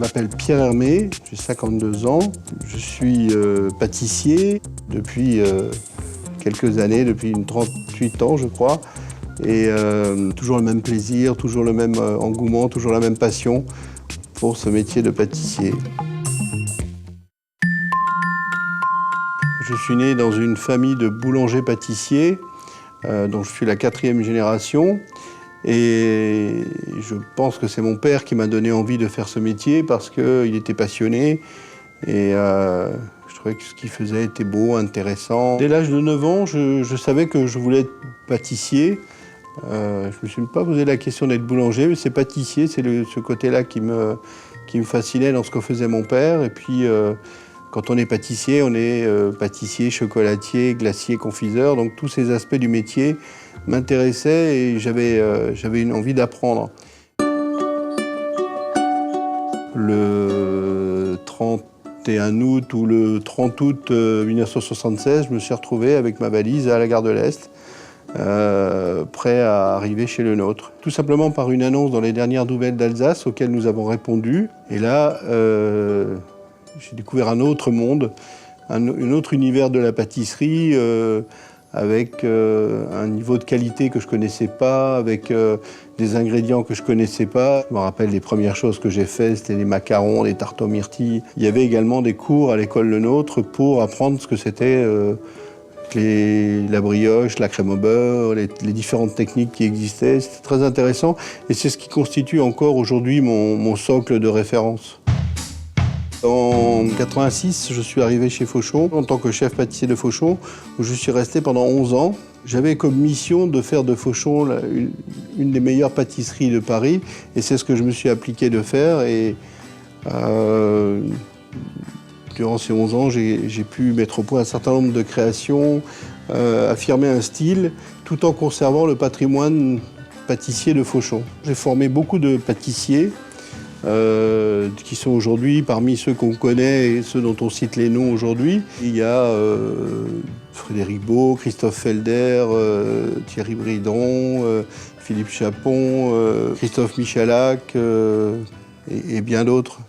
m'appelle Pierre Hermé, j'ai 52 ans. Je suis pâtissier depuis quelques années, depuis 38 ans je crois. Et toujours le même plaisir, toujours le même engouement, toujours la même passion pour ce métier de pâtissier. Je suis né dans une famille de boulangers-pâtissiers, dont je suis la 4e génération. Et je pense que c'est mon père qui m'a donné envie de faire ce métier parce qu'il était passionné et je trouvais que ce qu'il faisait était beau, intéressant. Dès l'âge de 9 ans, je savais que je voulais être pâtissier. Je ne me suis pas posé la question d'être boulanger, mais c'est pâtissier, c'est ce côté-là qui me fascinait dans ce que faisait mon père. Et puis, quand on est pâtissier, pâtissier, chocolatier, glacier, confiseur. Donc tous ces aspects du métier m'intéressaient et j'avais une envie d'apprendre. Le 31 août ou le 30 août 1976, je me suis retrouvé avec ma valise à la gare de l'Est, prêt à arriver chez le nôtre. Tout simplement par une annonce dans les dernières nouvelles d'Alsace auxquelles nous avons répondu. Et là, j'ai découvert un autre monde, un autre univers de la pâtisserie, avec un niveau de qualité que je ne connaissais pas, avec des ingrédients que je ne connaissais pas. Je me rappelle les premières choses que j'ai faites, c'était les macarons, les tartes aux myrtilles. Il y avait également des cours à l'école Le Nôtre pour apprendre ce que c'était la brioche, la crème au beurre, les différentes techniques qui existaient. C'était très intéressant et c'est ce qui constitue encore aujourd'hui mon socle de référence. En 86, je suis arrivé chez Fauchon en tant que chef pâtissier de Fauchon, où je suis resté pendant 11 ans. J'avais comme mission de faire de Fauchon une des meilleures pâtisseries de Paris, et c'est ce que je me suis appliqué de faire. Et durant ces 11 ans, j'ai pu mettre au point un certain nombre de créations, affirmer un style, tout en conservant le patrimoine pâtissier de Fauchon. J'ai formé beaucoup de pâtissiers, qui sont aujourd'hui parmi ceux qu'on connaît et ceux dont on cite les noms aujourd'hui. Il y a Frédéric Beau, Christophe Felder, Thierry Bridon, Philippe Chapon, Christophe Michalak et bien d'autres.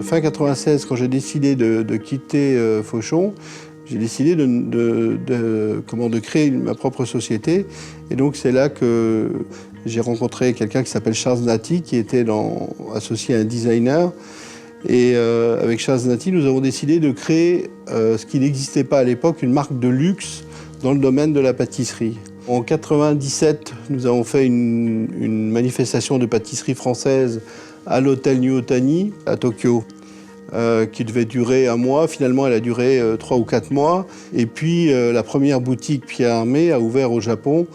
Fin 96, quand j'ai décidé de quitter Fauchon, j'ai décidé de créer ma propre société. Et donc c'est là que j'ai rencontré quelqu'un qui s'appelle Charles Nati, qui était associé à un designer. Et avec Charles Nati, nous avons décidé de créer ce qui n'existait pas à l'époque, une marque de luxe dans le domaine de la pâtisserie. En 97, nous avons fait une manifestation de pâtisserie française à l'hôtel New Otani à Tokyo, qui devait durer 1 mois. Finalement, elle a duré 3 ou 4 mois. Et puis, la première boutique Pierre Hermé a ouvert au Japon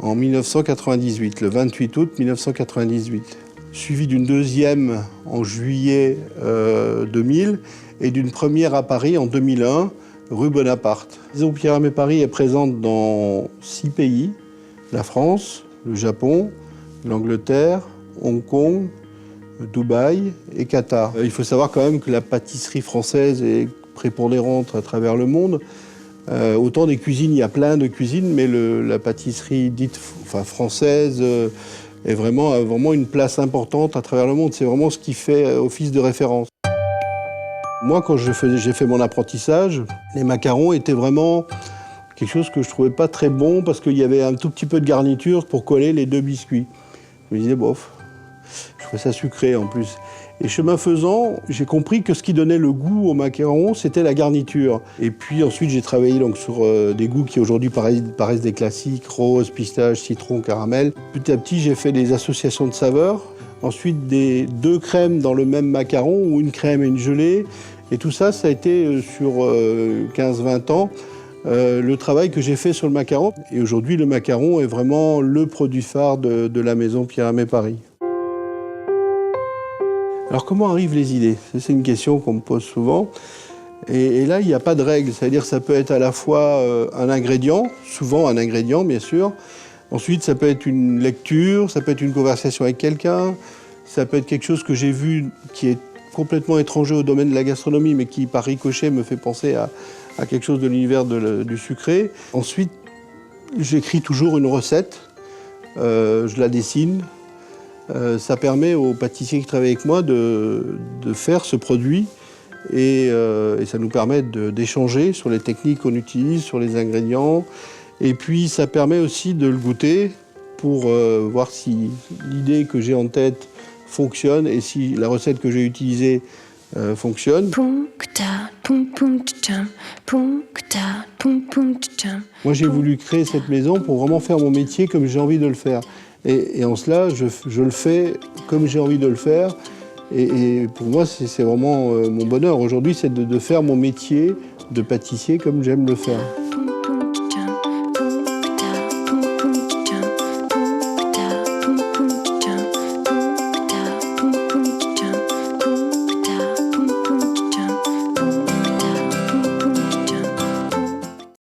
en 1998, le 28 août 1998. Suivi d'une deuxième en juillet 2000 et d'une première à Paris en 2001, rue Bonaparte. La maison Pierre Hermé Paris est présente dans 6 pays, la France, le Japon, l'Angleterre, Hong Kong, Dubaï et Qatar. Il faut savoir quand même que la pâtisserie française est prépondérante à travers le monde. Autant des cuisines, il y a plein de cuisines, mais la pâtisserie dite française a vraiment une place importante à travers le monde. C'est vraiment ce qui fait office de référence. Moi, quand j'ai fait mon apprentissage, les macarons étaient vraiment quelque chose que je trouvais pas très bon parce qu'il y avait un tout petit peu de garniture pour coller les 2 biscuits. Je me disais, bof, je trouvais ça sucré en plus. Et chemin faisant, j'ai compris que ce qui donnait le goût aux macarons, c'était la garniture. Et puis ensuite, j'ai travaillé donc sur des goûts qui aujourd'hui paraissent des classiques, rose, pistache, citron, caramel. Petit à petit, j'ai fait des associations de saveurs. Ensuite, 2 crèmes dans le même macaron, ou une crème et une gelée. Et tout ça, ça a été sur 15-20 ans le travail que j'ai fait sur le macaron. Et aujourd'hui, le macaron est vraiment le produit phare de la maison Pierre Hermé Paris. Alors comment arrivent les idées? C'est une question qu'on me pose souvent. Et là, il n'y a pas de règle. C'est-à-dire que ça peut être à la fois un ingrédient, souvent un ingrédient bien sûr. Ensuite, ça peut être une lecture, ça peut être une conversation avec quelqu'un. Ça peut être quelque chose que j'ai vu qui est complètement étranger au domaine de la gastronomie, mais qui par ricochet me fait penser à quelque chose de l'univers du sucré. Ensuite, j'écris toujours une recette, je la dessine. ça permet aux pâtissiers qui travaillent avec moi de faire ce produit et ça nous permet d'échanger sur les techniques qu'on utilise, sur les ingrédients. Et puis ça permet aussi de le goûter pour voir si l'idée que j'ai en tête fonctionne et si la recette que j'ai utilisée fonctionne. Moi, j'ai voulu créer cette maison pour vraiment faire mon métier comme j'ai envie de le faire. Et en cela, je le fais comme j'ai envie de le faire. Et pour moi, c'est vraiment mon bonheur. Aujourd'hui, c'est de faire mon métier de pâtissier comme j'aime le faire.